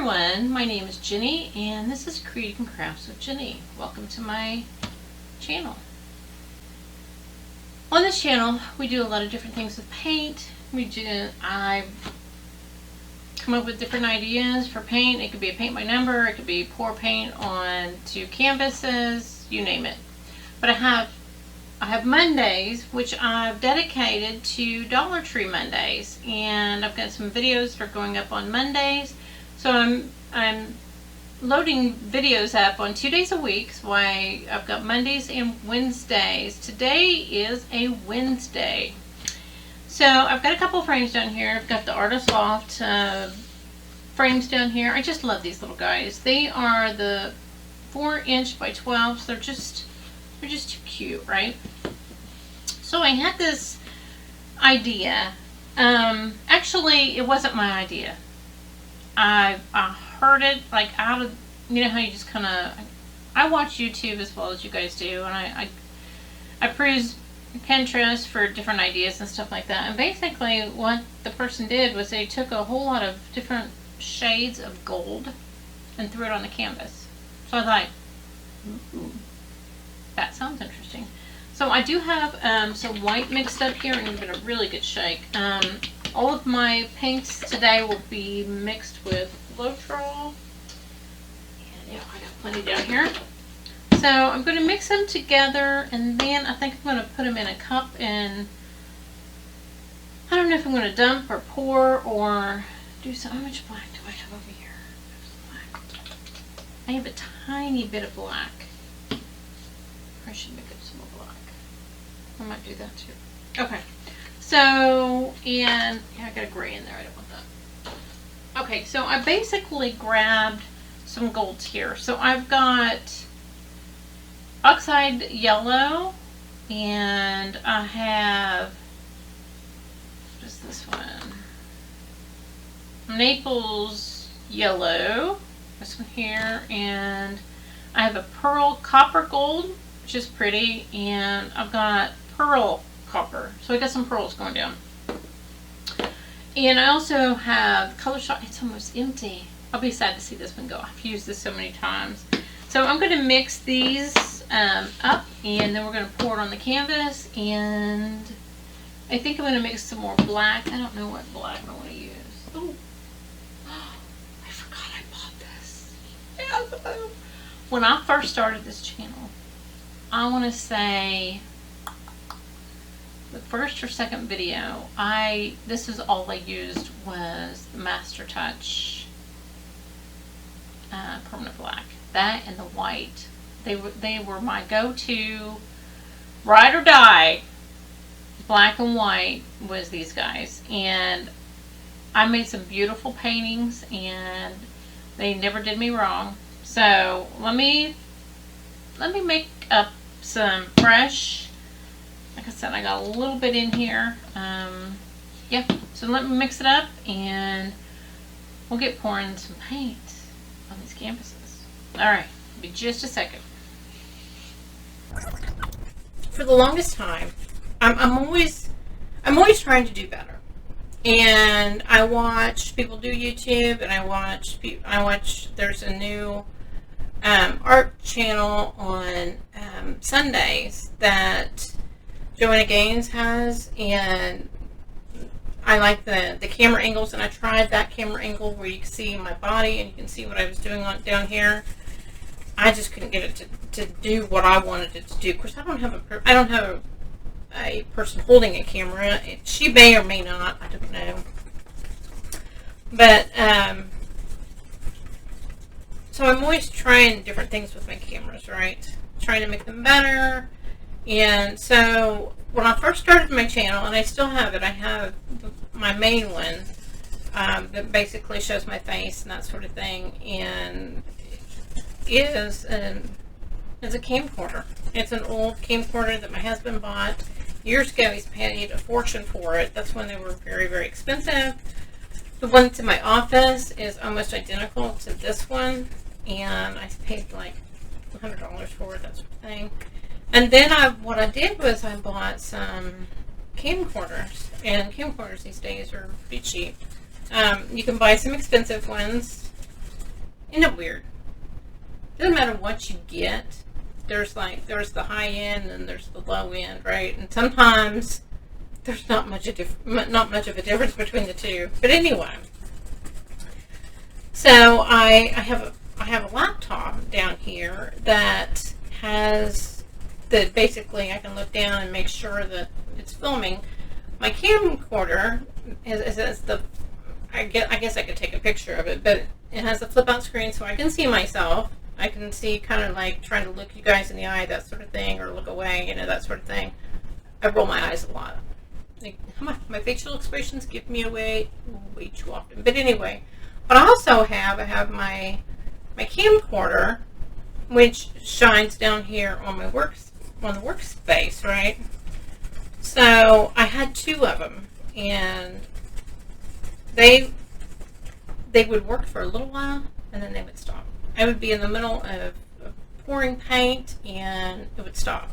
everyone, my name is Ginny and this is Creating Crafts with Ginny. Welcome to my channel. On this channel we do a lot of different things with paint. I come up with different ideas for paint. It could be a paint by number, it could be pour paint on to canvases, you name it. But I have Mondays, which I've dedicated to Dollar Tree Mondays, and I've got some videos that are going up on Mondays. So I'm loading videos up on 2 days a week. So I've got Mondays and Wednesdays. Today is a Wednesday. So I've got a couple frames down here. I've got the Artist Loft frames down here. I just love these little guys. They are the 4" by 12. So they're just too cute, right? So I had this idea. Actually, it wasn't my idea. I heard it like out of, you know how you just kind of, I watch YouTube as well as you guys do, and I peruse Pinterest for different ideas and stuff like that. And basically what the person did was they took a whole lot of different shades of gold and threw it on the canvas. So I was like, ooh, that sounds interesting. So I do have some white mixed up here and give it a really good shake. All of my pinks today will be mixed with Floetrol. And yeah, I got plenty down here. So I'm going to mix them together, and then I think I'm going to put them in a cup, and I don't know if I'm going to dump or pour or do some. How much black do I have over here? Black. I have a tiny bit of black. I should make up some more black. I might do that too. Okay. So, and yeah, I got a gray in there. I don't want that. Okay, so I basically grabbed some golds here. So I've got oxide yellow, and I have just this one, Naples yellow, this one here, and I have a pearl copper gold, which is pretty, and I've got pearl copper. So I got some pearls going down. And I also have color shot. It's almost empty. I'll be sad to see this one go. I've used this so many times. So I'm going to mix these up, and then we're going to pour it on the canvas, and I think I'm going to mix some more black. I don't know what black I want to use. Oh, I forgot I bought this. Yeah. When I first started this channel, I want to say the first or second video, this is all I used was the Master Touch permanent black. That and the white. They were my go-to ride or die. Black and white was these guys, and I made some beautiful paintings, and they never did me wrong. So let me make up some fresh. Like I said, I got a little bit in here. Yeah, so let me mix it up, and we'll get pouring some paint on these canvases. All right, be just a second. For the longest time, I'm always trying to do better, and I watch people do YouTube, and I watch. There's a new art channel on Sundays that Joanna Gaines has, and I like the camera angles, and I tried that camera angle where you can see my body and you can see what I was doing down here. I just couldn't get it to do what I wanted it to do. Of course, I don't have a person holding a camera. She may or may not. I don't know. But so I'm always trying different things with my cameras, right? Trying to make them better. And so when I first started my channel, and I still have it, I have my main one that basically shows my face and that sort of thing, and is a camcorder. It's an old camcorder that my husband bought years ago. He's paid a fortune for it. That's when they were very, very expensive. The one that's in my office is almost identical to this one, and I paid like $100 for it, that sort of thing. And then what I did was I bought some camcorders, and camcorders these days are pretty cheap. You can buy some expensive ones, Isn't it weird? Doesn't matter what you get. There's the high end and there's the low end, right? And sometimes there's not much of a difference between the two. But anyway, so I have a laptop down here that has that basically I can look down and make sure that it's filming. My camcorder is the I guess I could take a picture of it, but it has the flip out screen so I can see myself. I can see kind of like trying to look you guys in the eye, that sort of thing, or look away, that sort of thing. I roll my eyes a lot. Like, my facial expressions give me away way too often. But anyway, but I also have my camcorder, which shines down here on the workspace, right? So I had two of them, and they would work for a little while, and then they would stop. I would be in the middle of pouring paint, and it would stop.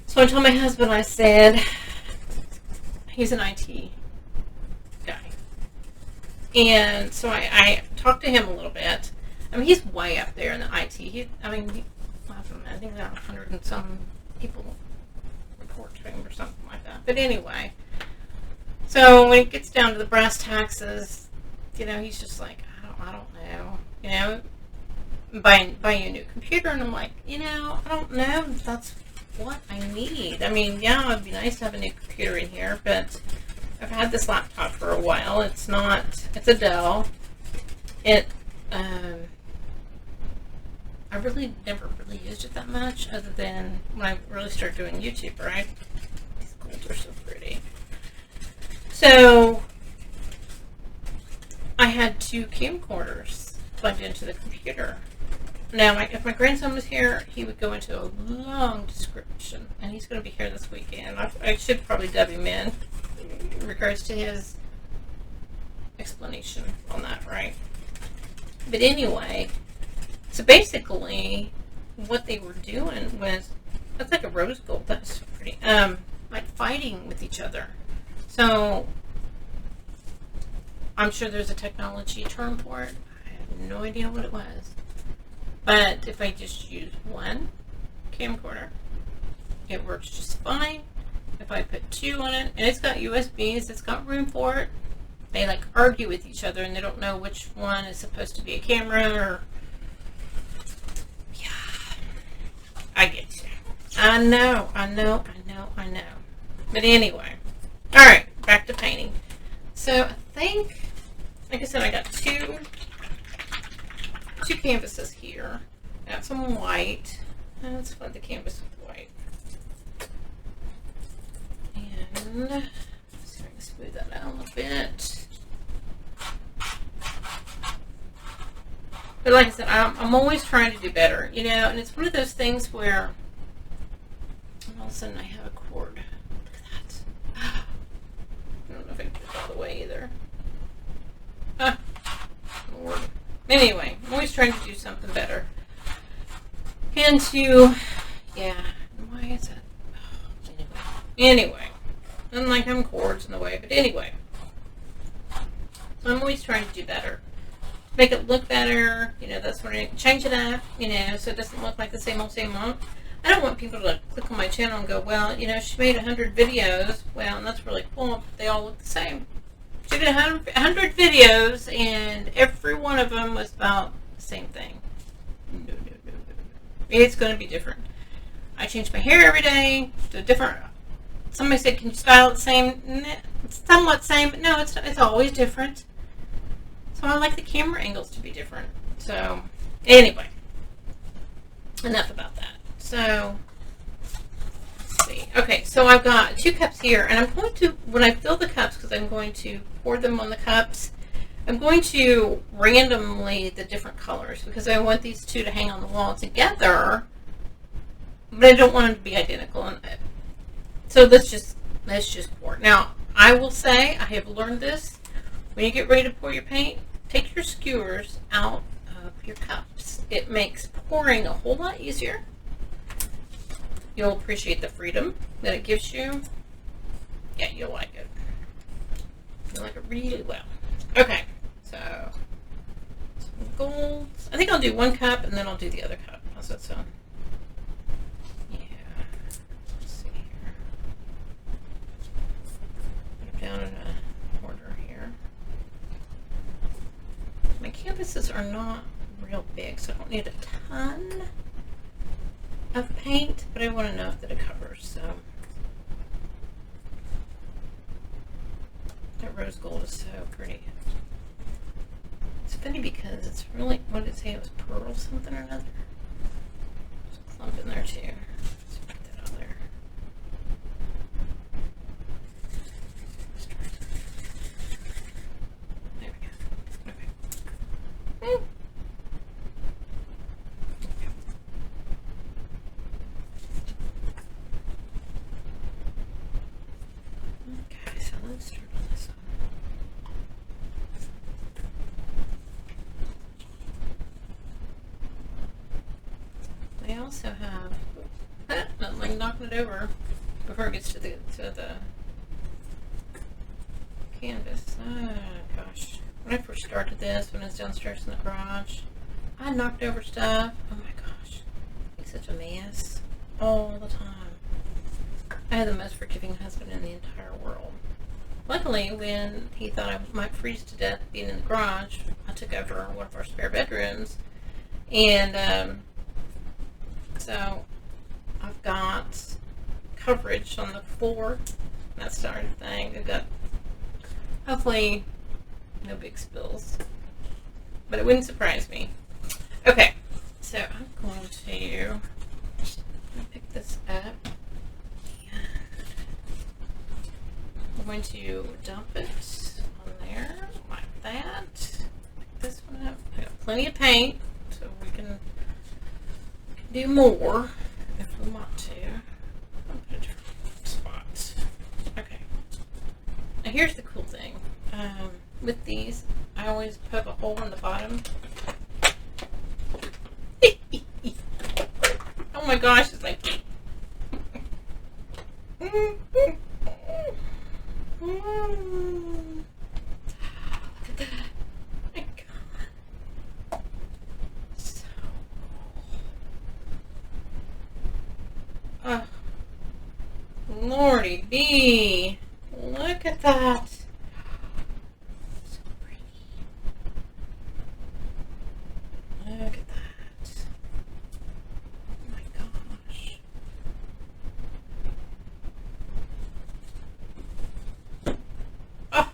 So I told my husband, I said, he's an IT guy. And so I talked to him a little bit. I mean, he's way up there in the IT. I think about 100 and some people report to him or something like that. But anyway, so when it gets down to the brass taxes, he's just like, I don't know. Buying a new computer, and I'm like, I don't know if that's what I need. I mean, yeah, it'd be nice to have a new computer in here, but I've had this laptop for a while. It's a Dell. I really never really used it that much, other than when I really started doing YouTube, right? These golds are so pretty. So I had two camcorders plugged into the computer. Now, if my grandson was here, he would go into a long description, and he's going to be here this weekend. I should probably dub him in regards to his explanation on that, right? But anyway, so basically, what they were doing was, that's like a rose gold. That's pretty, like fighting with each other. So I'm sure there's a technology term for it. I have no idea what it was. But if I just use one camcorder, it works just fine. If I put two on it, and it's got USBs, it's got room for it. They like argue with each other, and they don't know which one is supposed to be a camera, or yeah, I get you. I know. But anyway, all right, back to painting. So I think, like I said, I got two canvases here. I got some white. Let's flood the canvas with white. And let's see if I can smooth that out a little bit. But like I said, I'm always trying to do better, and it's one of those things where all of a sudden I have a cord. Look at that. I don't know if I can put it all the way either. Lord. Anyway, I'm always trying to do something better. And why is that? Anyway. And like I'm cords in the way, but anyway. So I'm always trying to do better. Make it look better, that's what I change it up, so it doesn't look like the same old. I don't want people to click on my channel and go, well, she made 100 videos. Well, and that's really cool, but they all look the same. She did 100 videos, and every one of them was about the same thing. No. It's going to be different. I change my hair every day to different. Somebody said, can you style it the same? It's somewhat same, but no, it's always different. So I like the camera angles to be different. So, anyway. Enough about that. So, let's see. Okay, so I've got 2 cups here, and I'm going to, when I fill the cups, because I'm going to pour them on the cups, I'm going to randomly the different colors, because I want these two to hang on the wall together, but I don't want them to be identical. So let's just pour. Now, I will say, I have learned this, when you get ready to pour your paint, take your skewers out of your cups. It makes pouring a whole lot easier. You'll appreciate the freedom that it gives you. Yeah, you'll like it. You'll like it really well. Okay, so golds. I think I'll do one cup and then I'll do the other cup. How's that sound? Yeah. Let's see here. Put them down in a order here. My canvases are not real big, so I don't need a ton of paint, but I want enough that it covers. So that rose gold is so pretty. It's funny because it's really, what did it say? It was pearl something or another. There's a clump in there too. Let's put that on there. There we go. Okay. Okay, so let's start on this one. They also have, I'm like knocking it over before it gets to the canvas. Oh gosh. When I first started this, when I was downstairs in the garage, I knocked over stuff. Oh my gosh. It's such a mess all the time. I had the most forgiving husband in the entire world. Luckily, when he thought I might freeze to death being in the garage, I took over one of our spare bedrooms. And so I've got coverage on the floor. That sort of thing. I've got, hopefully, no big spills. But it wouldn't surprise me. Okay, so I'm going to pick this up. I'm going to dump it on there like that. Pick this one up. I got plenty of paint, so we can do more if we want to. I'll put a different spot. Okay. Now here's the cool thing. With these, I always poke a hole in the bottom. Oh my gosh, it's like look at that. My God. So cool. Lordy B. Look at that. So pretty. Look at that. Oh my gosh. Oh.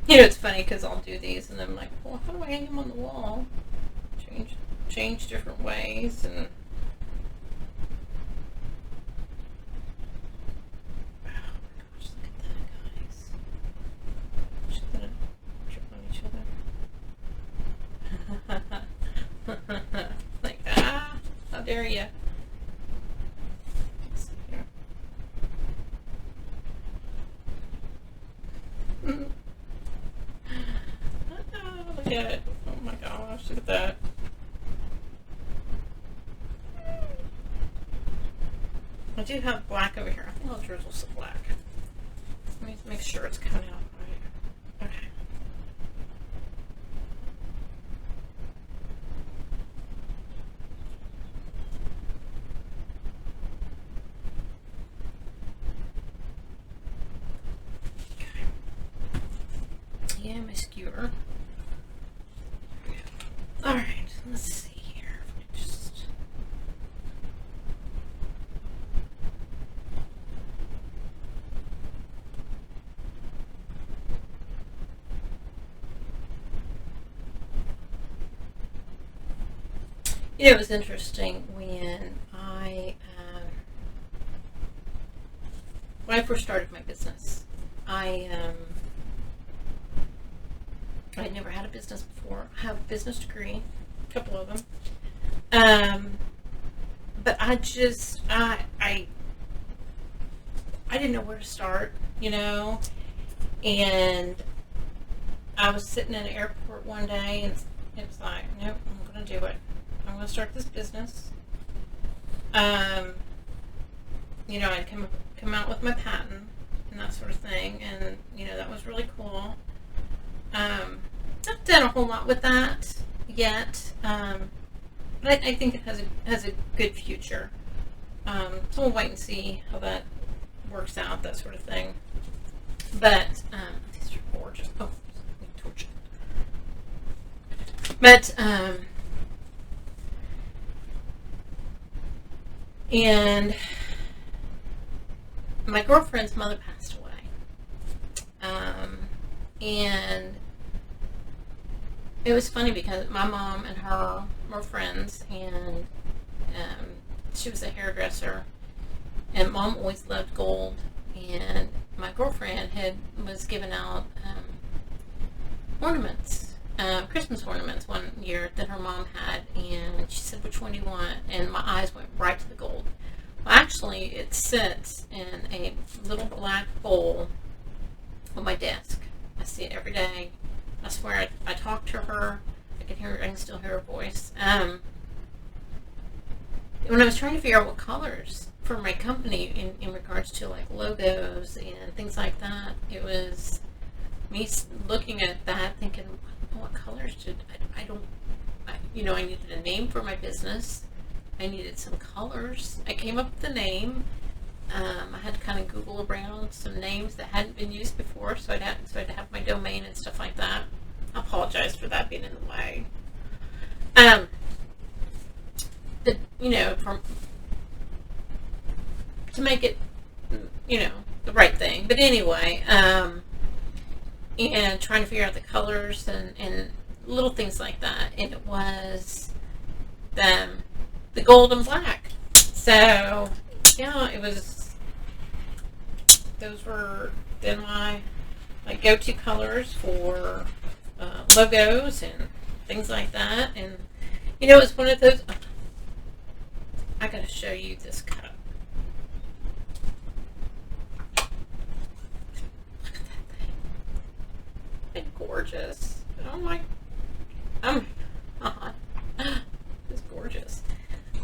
You know, it's funny because I'll do these and I'm like, well, how do I hang them on the wall? Change different ways and like, how dare you? Look at it. Oh my gosh, look at that. I do have black over here. I think I'll drizzle some black. Let me make sure it's coming out right. Okay. Yeah, my skewer. Alright, let's see here. Just you know, it was interesting when I first started my business. I'd never had a business before. I have a business degree, a couple of them. But I didn't know where to start, you know. And I was sitting in an airport one day and it was like, nope, I'm going to do it. I'm going to start this business. You know, I'd come out with my patent and that sort of thing. And, you know, that was really cool. Not done a whole lot with that yet, but I think it has a good future. So we'll wait and see how that works out, that sort of thing. But these are gorgeous. Oh, let me torch it. But and my girlfriend's mother passed away. And it was funny because my mom and her were friends, and she was a hairdresser, and Mom always loved gold, and my girlfriend was giving out ornaments, Christmas ornaments one year that her mom had, and she said, "Which one do you want?" And my eyes went right to the gold. Well, actually, it sits in a little black bowl on my desk. I see it every day. I swear, I talk to her. I can still hear her voice. When I was trying to figure out what colors for my company in regards to like logos and things like that, it was me looking at that, thinking, what colors I needed a name for my business. I needed some colors. I came up with the name. I had to kind of Google around some names that hadn't been used before, so I had to have my domain and stuff like that. I apologize for that being in the way. To make it, the right thing. But anyway, and trying to figure out the colors and little things like that. And it was the gold and black. So, yeah, those were then my go-to colors for logos and things like that. And, it was one of those, I gotta show you this cup. Look at that thing. It's gorgeous. It's gorgeous.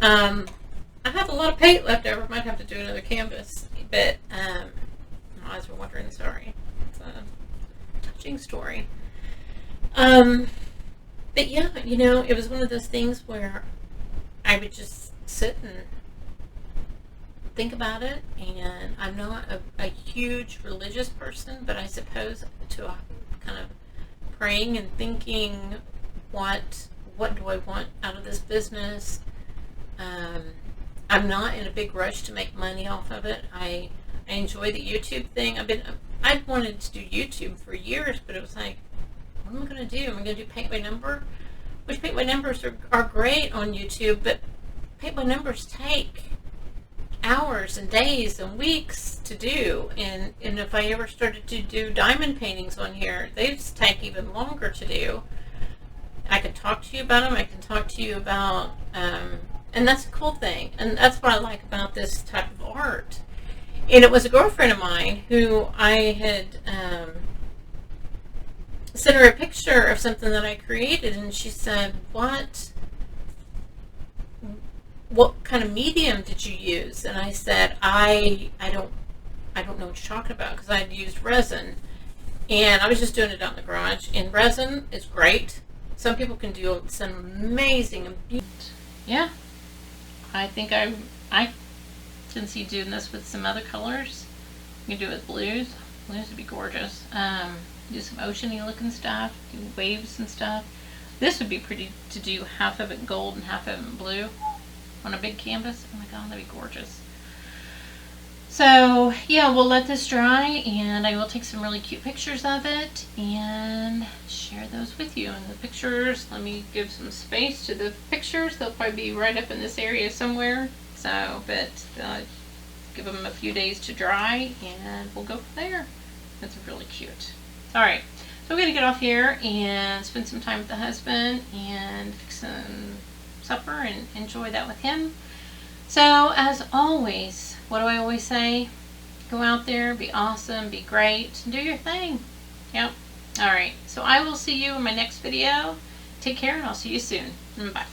I have a lot of paint left over. Might have to do another canvas, but my eyes were watering. Sorry, it's a touching story. But yeah, it was one of those things where I would just sit and think about it. And I'm not a huge religious person, but I suppose to a kind of praying and thinking, what do I want out of this business? I'm not in a big rush to make money off of it. I enjoy the YouTube thing. I've wanted to do YouTube for years, but it was like, what am I going to do? Am I going to do paint by number? Which paint by numbers are great on YouTube, but paint by numbers take hours and days and weeks to do. And if I ever started to do diamond paintings on here, they just take even longer to do. I can talk to you about them. I can talk to you about, and that's a cool thing. And that's what I like about this type of art. And it was a girlfriend of mine who I had sent her a picture of something that I created, and she said, what kind of medium did you use? And I said, I don't know what you're talking about, because I'd used resin, and I was just doing it out in the garage. And resin is great. Some people can do some amazing and beautiful. Yeah, I think I can see doing this with some other colors. You can do it with blues. Blues would be gorgeous. Do some oceany looking stuff, do waves and stuff. This would be pretty to do half of it gold and half of it blue on a big canvas. Oh my god, that'd be gorgeous. So yeah, we'll let this dry, and I will take some really cute pictures of it and share those with you. And the pictures, let me give some space to the pictures. They'll probably be right up in this area somewhere. So, but give them a few days to dry, and we'll go from there. That's really cute. Alright, so we're going to get off here and spend some time with the husband and fix some supper and enjoy that with him. So, as always, what do I always say? Go out there, be awesome, be great, do your thing. Yep. Alright, so I will see you in my next video. Take care, and I'll see you soon. Bye.